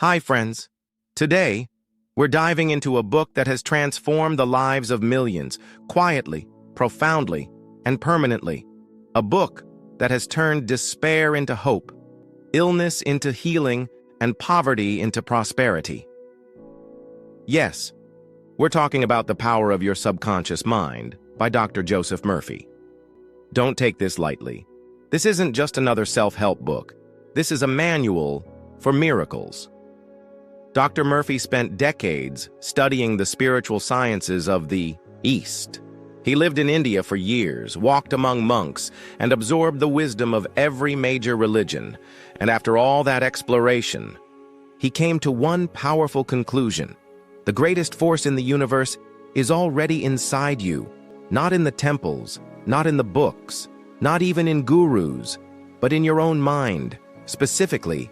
Hi, friends. Today, we're diving into a book that has transformed the lives of millions, quietly, profoundly, and permanently. A book that has turned despair into hope, illness into healing, and poverty into prosperity. Yes, we're talking about The Power of Your Subconscious Mind by Dr. Joseph Murphy. Don't take this lightly. This isn't just another self-help book. This is a manual for miracles. Dr. Murphy spent decades studying the spiritual sciences of the East. He lived in India for years, walked among monks, and absorbed the wisdom of every major religion. And after all that exploration, he came to one powerful conclusion. The greatest force in the universe is already inside you, not in the temples, not in the books, not even in gurus, but in your own mind, specifically,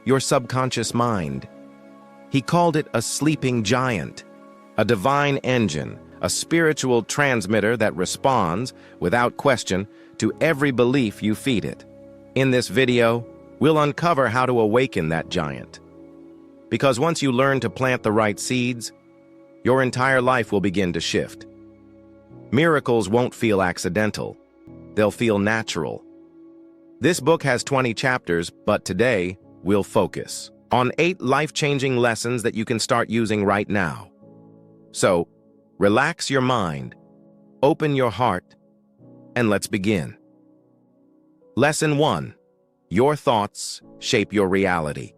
your subconscious mind. He called it a sleeping giant, a divine engine, a spiritual transmitter that responds, without question, to every belief you feed it. In this video, we'll uncover how to awaken that giant. Because once you learn to plant the right seeds, your entire life will begin to shift. Miracles won't feel accidental. They'll feel natural. This book has 20 chapters, but today, we'll focus on 8 life-changing lessons that you can start using right now. So, relax your mind, open your heart, and let's begin. Lesson 1. Your thoughts shape your reality.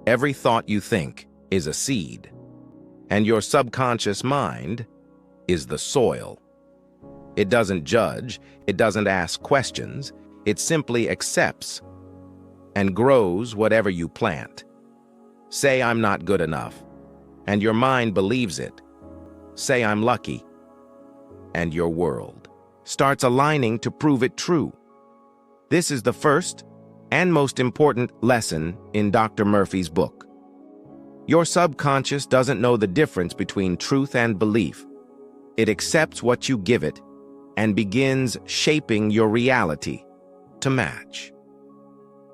Every thought you think is a seed, and your subconscious mind is the soil. It doesn't judge, it doesn't ask questions, it simply accepts and grows whatever you plant. Say, "I'm not good enough," and your mind believes it. Say, "I'm lucky," and your world starts aligning to prove it true. This is the first and most important lesson in Dr. Murphy's book. Your subconscious doesn't know the difference between truth and belief. It accepts what you give it and begins shaping your reality to match.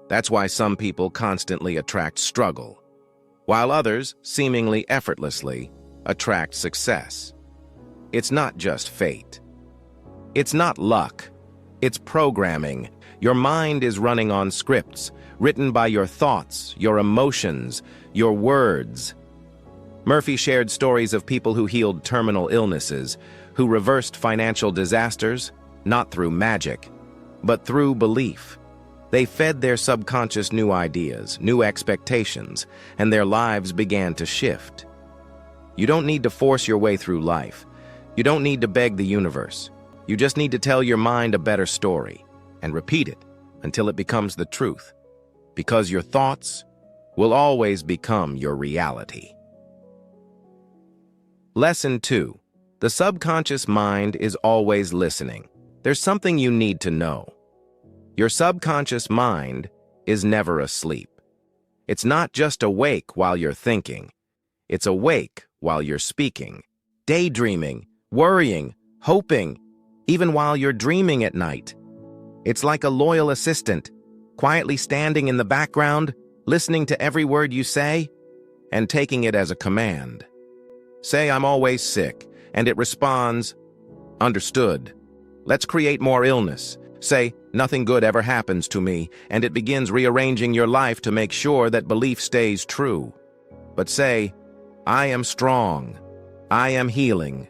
That's why some people constantly attract struggle, while others, seemingly effortlessly, attract success. It's not just fate. It's not luck. It's programming. Your mind is running on scripts, written by your thoughts, your emotions, your words. Murphy shared stories of people who healed terminal illnesses, who reversed financial disasters, not through magic, but through belief. They fed their subconscious new ideas, new expectations, and their lives began to shift. You don't need to force your way through life. You don't need to beg the universe. You just need to tell your mind a better story and repeat it until it becomes the truth, because your thoughts will always become your reality. Lesson 2. The subconscious mind is always listening. There's something you need to know. Your subconscious mind is never asleep. It's not just awake while you're thinking. It's awake while you're speaking, daydreaming, worrying, hoping, even while you're dreaming at night. It's like a loyal assistant, quietly standing in the background, listening to every word you say, and taking it as a command. Say, "I'm always sick," and it responds, "Understood. Let's create more illness." Say, "Nothing good ever happens to me," and it begins rearranging your life to make sure that belief stays true. But say, "I am strong. I am healing.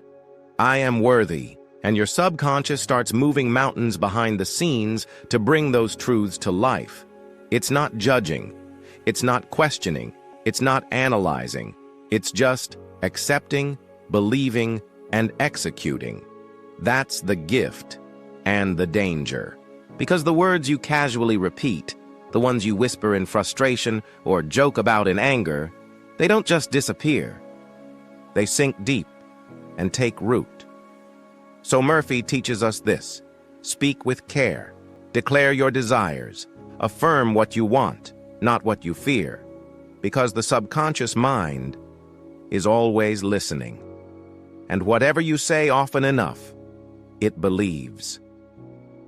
I am worthy," and your subconscious starts moving mountains behind the scenes to bring those truths to life. It's not judging. It's not questioning. It's not analyzing. It's just accepting, believing, and executing. That's the gift and the danger. Because the words you casually repeat, the ones you whisper in frustration or joke about in anger, they don't just disappear. They sink deep and take root. So Murphy teaches us this: speak with care, declare your desires, affirm what you want, not what you fear, because the subconscious mind is always listening. And whatever you say often enough, it believes.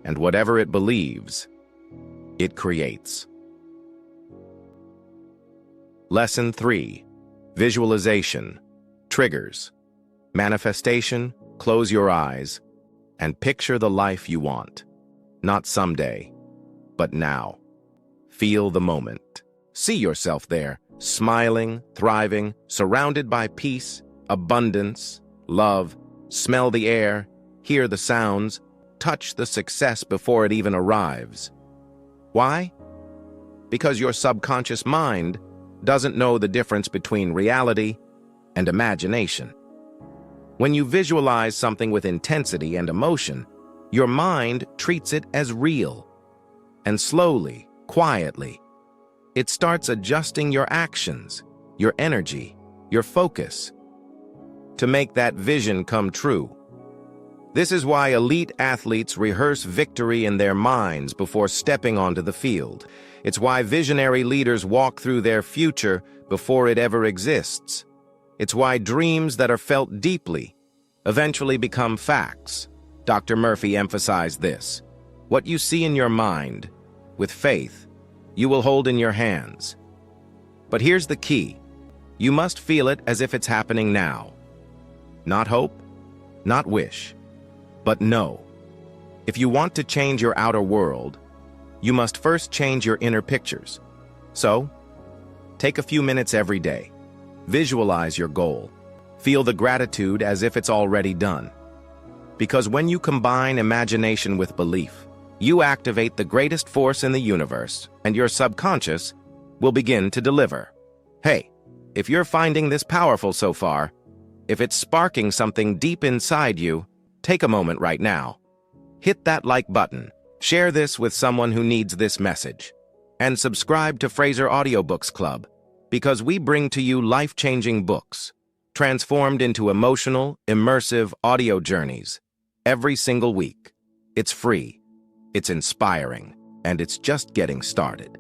And whatever it believes, it creates. Lesson 3. Visualization. Triggers. Manifestation. Close your eyes and picture the life you want. Not someday, but now. Feel the moment. See yourself there, smiling, thriving, surrounded by peace, abundance, love. Smell the air, hear the sounds, touch the success before it even arrives. Why? Because your subconscious mind doesn't know the difference between reality and imagination. When you visualize something with intensity and emotion, your mind treats it as real. And slowly, quietly, it starts adjusting your actions, your energy, your focus, to make that vision come true. This is why elite athletes rehearse victory in their minds before stepping onto the field. It's why visionary leaders walk through their future before it ever exists. It's why dreams that are felt deeply eventually become facts. Dr. Murphy emphasized this. What you see in your mind, with faith, you will hold in your hands. But here's the key. You must feel it as if it's happening now. Not hope, not wish, but know. If you want to change your outer world, you must first change your inner pictures. So, take a few minutes every day. Visualize your goal. Feel the gratitude as if it's already done. Because when you combine imagination with belief, you activate the greatest force in the universe, and your subconscious will begin to deliver. Hey, if you're finding this powerful so far, if it's sparking something deep inside you, take a moment right now. Hit that like button, share this with someone who needs this message, and subscribe to Fraser Audiobooks Club, because we bring to you life-changing books, transformed into emotional, immersive audio journeys every single week. It's free, it's inspiring, and it's just getting started.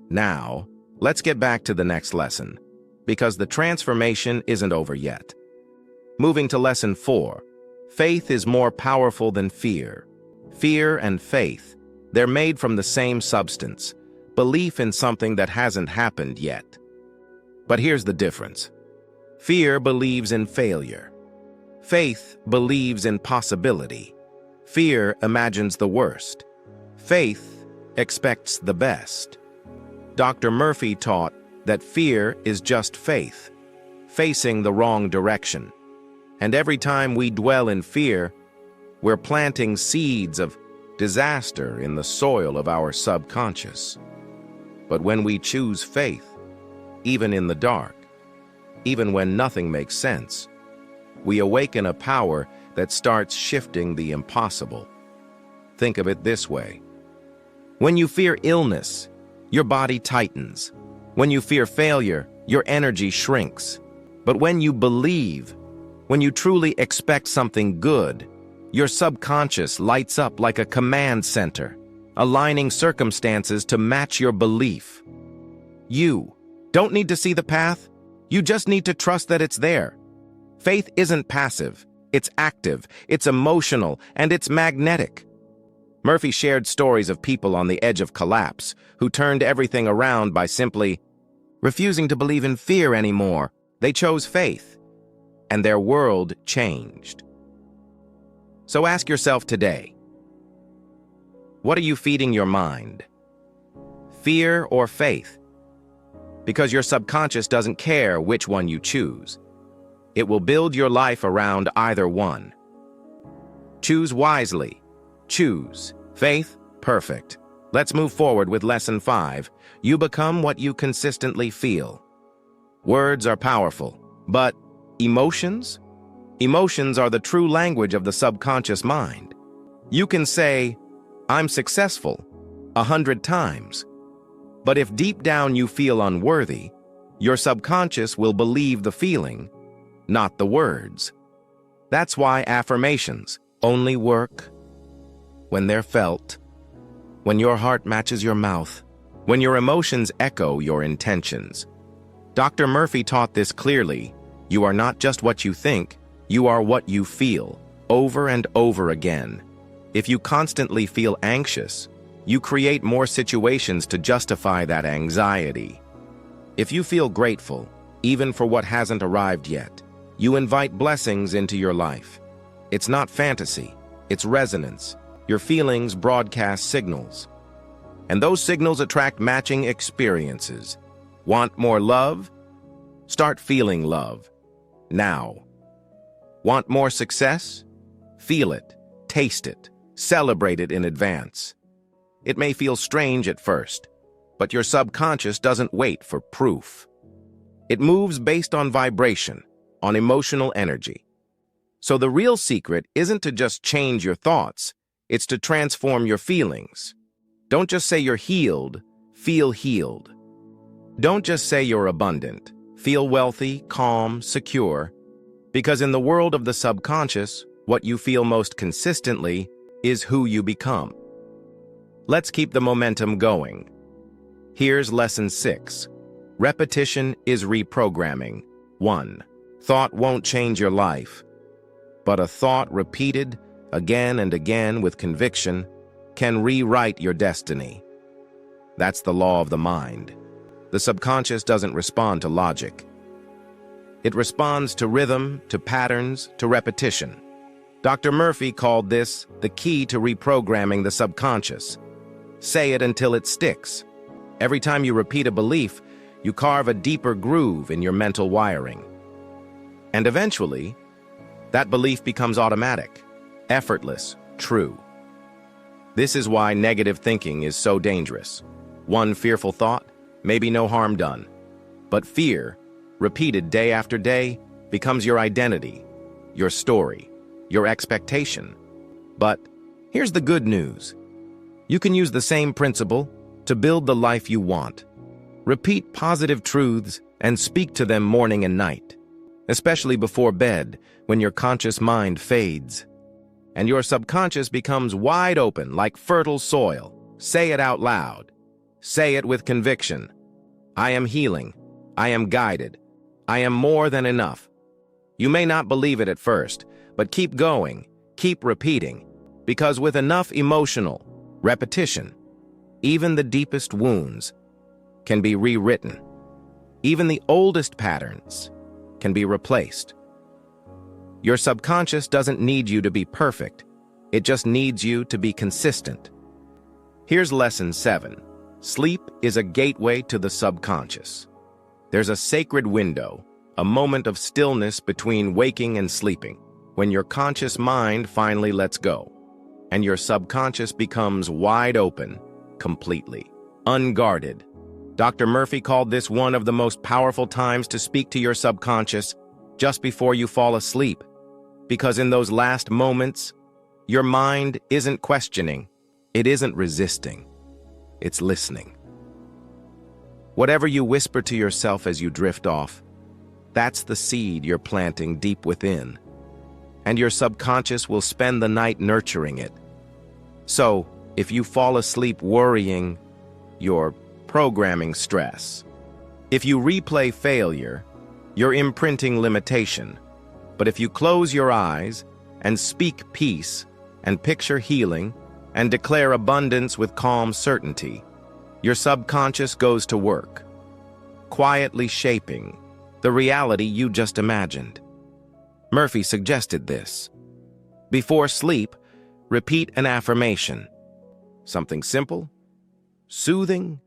Now, let's get back to the next lesson, because the transformation isn't over yet. Moving to Lesson 4, faith is more powerful than fear. Fear and faith, they're made from the same substance, belief in something that hasn't happened yet. But here's the difference. Fear believes in failure. Faith believes in possibility. Fear imagines the worst. Faith expects the best. Dr. Murphy taught that fear is just faith, facing the wrong direction. And every time we dwell in fear, we're planting seeds of disaster in the soil of our subconscious. But when we choose faith, even in the dark, even when nothing makes sense, we awaken a power that starts shifting the impossible. Think of it this way. When you fear illness, your body tightens. When you fear failure, your energy shrinks. But when you believe, when you truly expect something good, your subconscious lights up like a command center, aligning circumstances to match your belief. You don't need to see the path. You just need to trust that it's there. Faith isn't passive. It's active, it's emotional, and it's magnetic. Murphy shared stories of people on the edge of collapse who turned everything around by simply refusing to believe in fear anymore. They chose faith, and their world changed. So ask yourself today, what are you feeding your mind? Fear or faith? Because your subconscious doesn't care which one you choose. It will build your life around either one. Choose wisely. Choose faith. Perfect. Let's move forward with Lesson 5. You become what you consistently feel. Words are powerful, but emotions? Emotions are the true language of the subconscious mind. You can say, I'm successful, 100 times. But if deep down you feel unworthy, your subconscious will believe the feeling, not the words. That's why affirmations only work when they're felt, when your heart matches your mouth, when your emotions echo your intentions. Dr. Murphy taught this clearly. You are not just what you think, you are what you feel, over and over again. If you constantly feel anxious, you create more situations to justify that anxiety. If you feel grateful, even for what hasn't arrived yet, you invite blessings into your life. It's not fantasy, it's resonance. Your feelings broadcast signals. And those signals attract matching experiences. Want more love? Start feeling love. Now. Want more success? Feel it, taste it, celebrate it in advance. It may feel strange at first, but your subconscious doesn't wait for proof. It moves based on vibration, on emotional energy. So the real secret isn't to just change your thoughts, it's to transform your feelings. Don't just say you're healed, feel healed. Don't just say you're abundant, feel wealthy, calm, secure. Because in the world of the subconscious, what you feel most consistently is who you become. Let's keep the momentum going. Here's lesson 6. Repetition is reprogramming. 1. Thought won't change your life, but a thought repeated again and again with conviction can rewrite your destiny. That's the law of the mind. The subconscious doesn't respond to logic. It responds to rhythm, to patterns, to repetition. Dr. Murphy called this the key to reprogramming the subconscious. Say it until it sticks. Every time you repeat a belief, you carve a deeper groove in your mental wiring. And eventually, that belief becomes automatic, effortless, true. This is why negative thinking is so dangerous. One fearful thought, maybe no harm done. But fear, repeated day after day, becomes your identity, your story, your expectation. But here's the good news. You can use the same principle to build the life you want. Repeat positive truths and speak to them morning and night, especially before bed when your conscious mind fades. And your subconscious becomes wide open like fertile soil. Say it out loud. Say it with conviction. I am healing. I am guided. I am more than enough. You may not believe it at first, but keep going, keep repeating, because with enough emotional repetition, even the deepest wounds can be rewritten. Even the oldest patterns can be replaced. Your subconscious doesn't need you to be perfect. It just needs you to be consistent. Here's lesson 7. Sleep is a gateway to the subconscious. There's a sacred window, a moment of stillness between waking and sleeping, when your conscious mind finally lets go, and your subconscious becomes wide open, completely, unguarded. Dr. Murphy called this one of the most powerful times to speak to your subconscious just before you fall asleep, because in those last moments, your mind isn't questioning, it isn't resisting, it's listening. Whatever you whisper to yourself as you drift off, that's the seed you're planting deep within, and your subconscious will spend the night nurturing it. So, if you fall asleep worrying, you're programming stress. If you replay failure, you're imprinting limitation. But if you close your eyes and speak peace and picture healing and declare abundance with calm certainty, your subconscious goes to work, quietly shaping the reality you just imagined. Murphy suggested this. Before sleep, repeat an affirmation. Something simple, soothing,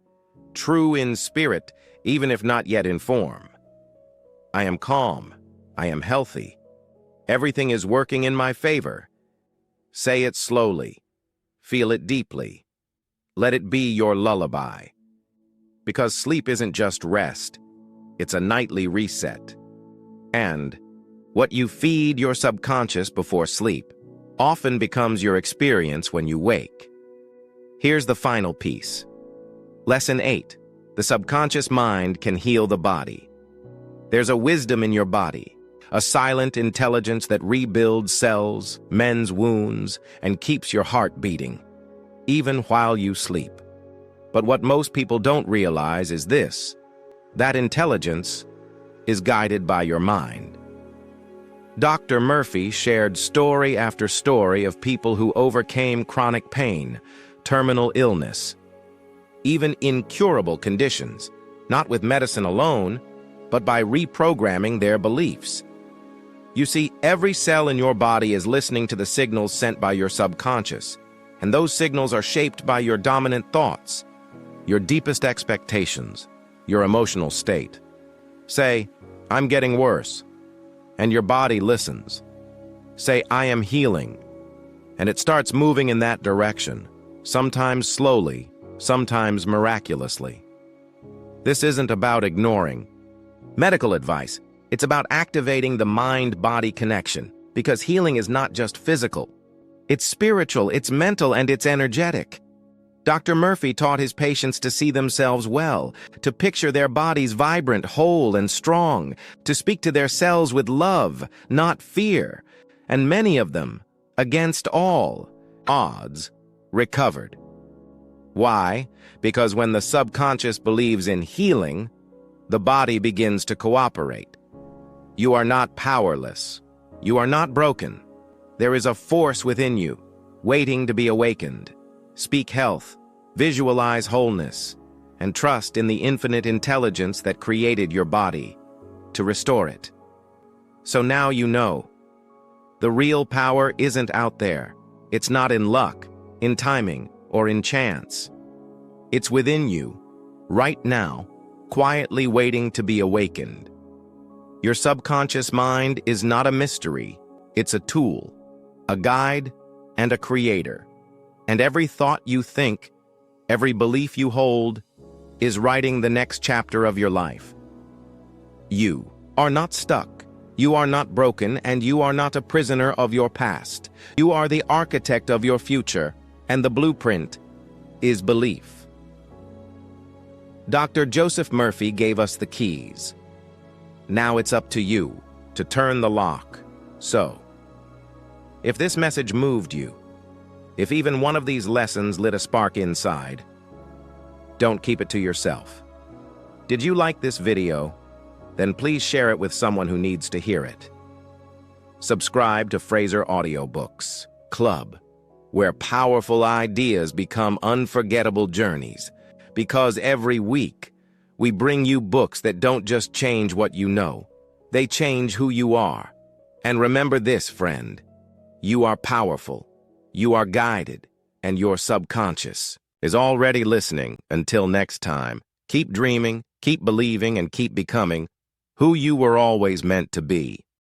true in spirit, even if not yet in form. I am calm. I am healthy. Everything is working in my favor. Say it slowly. Feel it deeply. Let it be your lullaby. Because sleep isn't just rest. It's a nightly reset. And what you feed your subconscious before sleep often becomes your experience when you wake. Here's the final piece. Lesson 8. The subconscious mind can heal the body. There's a wisdom in your body, a silent intelligence that rebuilds cells, mends wounds, and keeps your heart beating, even while you sleep. But what most people don't realize is this: that intelligence is guided by your mind. Dr. Murphy shared story after story of people who overcame chronic pain, terminal illness, even incurable conditions, not with medicine alone, but by reprogramming their beliefs. You see, every cell in your body is listening to the signals sent by your subconscious, and those signals are shaped by your dominant thoughts, your deepest expectations, your emotional state. Say, "I'm getting worse," and your body listens. Say, "I am healing," and it starts moving in that direction, sometimes slowly, sometimes miraculously. This isn't about ignoring medical advice. It's about activating the mind-body connection, because healing is not just physical. It's spiritual, it's mental, and it's energetic. Dr. Murphy taught his patients to see themselves well, to picture their bodies vibrant, whole, and strong, to speak to their cells with love, not fear. And many of them, against all odds, recovered. Why? Because when the subconscious believes in healing, the body begins to cooperate. You are not powerless. You are not broken. There is a force within you, waiting to be awakened. Speak health, visualize wholeness, and trust in the infinite intelligence that created your body to restore it. So now you know. The real power isn't out there. It's not in luck, in timing, or in chance. It's within you, right now, quietly waiting to be awakened. Your subconscious mind is not a mystery. It's a tool, a guide, and a creator. And every thought you think, every belief you hold, is writing the next chapter of your life. You are not stuck. You are not broken, and you are not a prisoner of your past. You are the architect of your future, and the blueprint is belief. Dr. Joseph Murphy gave us the keys. Now it's up to you to turn the lock. So, if this message moved you, if even one of these lessons lit a spark inside, don't keep it to yourself. Did you like this video? Then please share it with someone who needs to hear it. Subscribe to Fraser Audiobooks Club, where powerful ideas become unforgettable journeys, because every week we bring you books that don't just change what you know, they change who you are. And remember this, friend, you are powerful, you are guided, and your subconscious is already listening. Until next time, keep dreaming, keep believing, and keep becoming who you were always meant to be.